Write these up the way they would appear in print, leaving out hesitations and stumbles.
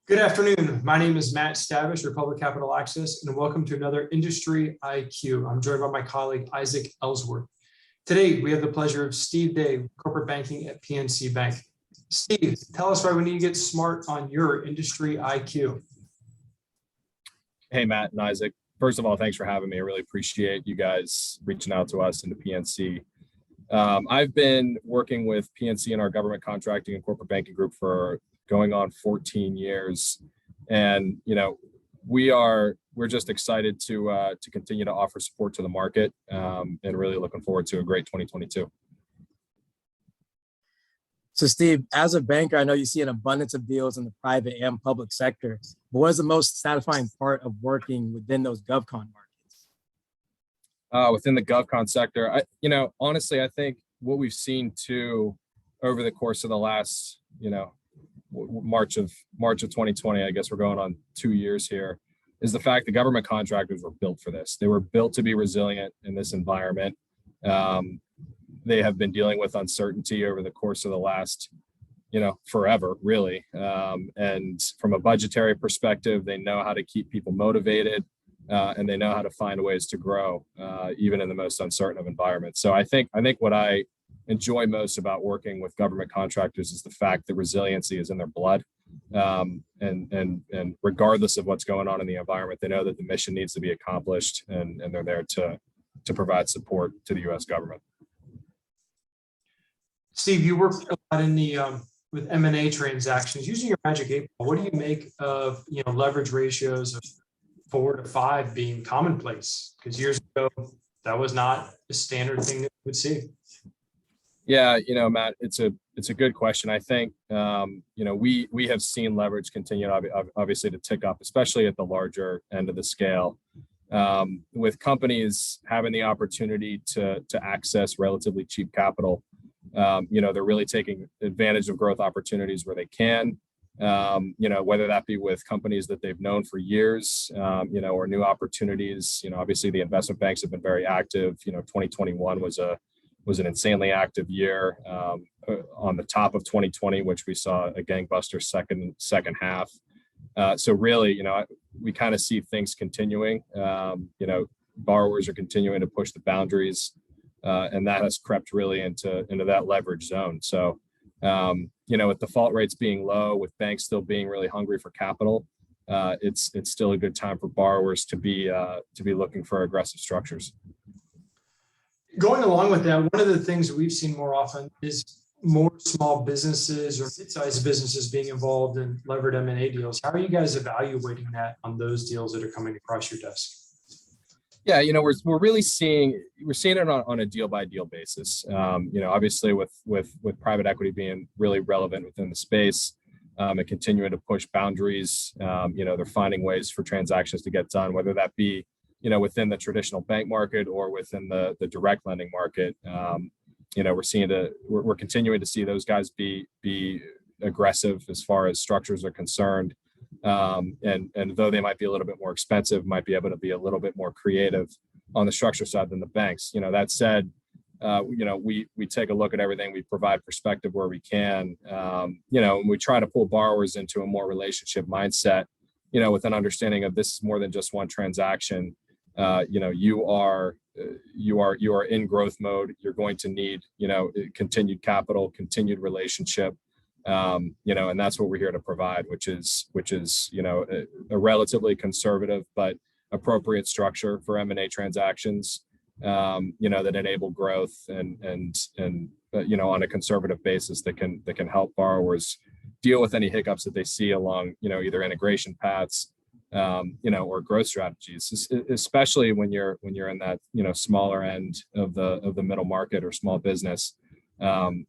Good afternoon. My name is Matt Stavish, Republic Capital Access, and welcome to another Industry IQ. I'm joined by my colleague, Isaac Ellsworth. Today, we have the pleasure of Steve Day, Corporate Banking at PNC Bank. Steve, tell us why we need to get smart on your Industry IQ. Hey, Matt and Isaac. First of all, thanks for having me. I really appreciate you guys reaching out to us into PNC. I've been working with PNC in our government contracting and corporate banking group for going on 14 years. And, we're just excited to continue to offer support to the market and really looking forward to a great 2022. So Steve, as a banker, I know you see an abundance of deals in the private and public sector, but what is the most satisfying part of working within those GovCon markets? Within the GovCon sector, honestly, I think what we've seen too over the course of the last, March of 2020, I guess we're going on 2 years here, is the fact that government contractors were built for this. They were built to be resilient in this environment. They have been dealing with uncertainty over the course of the last, forever, really. And from a budgetary perspective, they know how to keep people motivated and they know how to find ways to grow, even in the most uncertain of environments. So I think what I enjoy most about working with government contractors is the fact that resiliency is in their blood. And regardless of what's going on in the environment, they know that the mission needs to be accomplished and they're there to provide support to the U.S. government. Steve, you work a lot in the with M&A transactions. Using your magic 8 ball, what do you make of leverage ratios of 4 to 5 being commonplace? Because years ago, that was not a standard thing that we would see. Yeah, Matt, it's a good question. I think we have seen leverage continue obviously to tick up, especially at the larger end of the scale, with companies having the opportunity to access relatively cheap capital. They're really taking advantage of growth opportunities where they can, whether that be with companies that they've known for years, or new opportunities. Obviously the investment banks have been very active. 2021 was an insanely active year, on the top of 2020, which we saw a gangbuster second half. So really, we kind of see things continuing. Borrowers are continuing to push the boundaries, and that has crept really into that leverage zone. So, with default rates being low, with banks still being really hungry for capital, it's still a good time for borrowers to be looking for aggressive structures. Going along with that, one of the things that we've seen more often is more small businesses or mid-sized businesses being involved in levered M&A deals. How are you guys evaluating that on those deals that are coming across your desk? Yeah, we're really seeing it on a deal by deal basis. Obviously with private equity being really relevant within the space, and continuing to push boundaries, they're finding ways for transactions to get done, whether that be within the traditional bank market or within the direct lending market. We're continuing to see those guys be aggressive as far as structures are concerned. And though they might be a little bit more expensive, might be able to be a little bit more creative on the structure side than the banks. That said, we take a look at everything. We provide perspective where we can, and we try to pull borrowers into a more relationship mindset, with an understanding of this is more than just one transaction. You are in growth mode. You're going to need, continued capital, continued relationship. And that's what we're here to provide, which is a relatively conservative but appropriate structure for M&A transactions, that enable growth and on a conservative basis that can help borrowers deal with any hiccups that they see along, either integration paths, or growth strategies, especially when you're in that, smaller end of the middle market or small business. One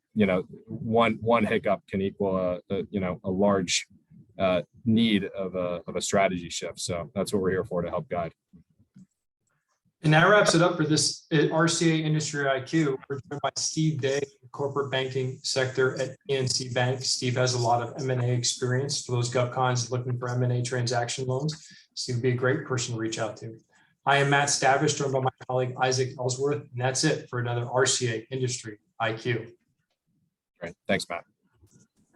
hiccup can equal a large need of a strategy shift. So that's what we're here for, to help guide. And that wraps it up for this RCA Industry IQ. We're joined by Steve Day, corporate banking sector at PNC Bank. Steve has a lot of M&A experience for those GovCons looking for M&A transaction loans. Steve would be a great person to reach out to. I am Matt Stavish, joined by my colleague Isaac Ellsworth, and that's it for another RCA Industry IQ. Great. Thanks, Matt.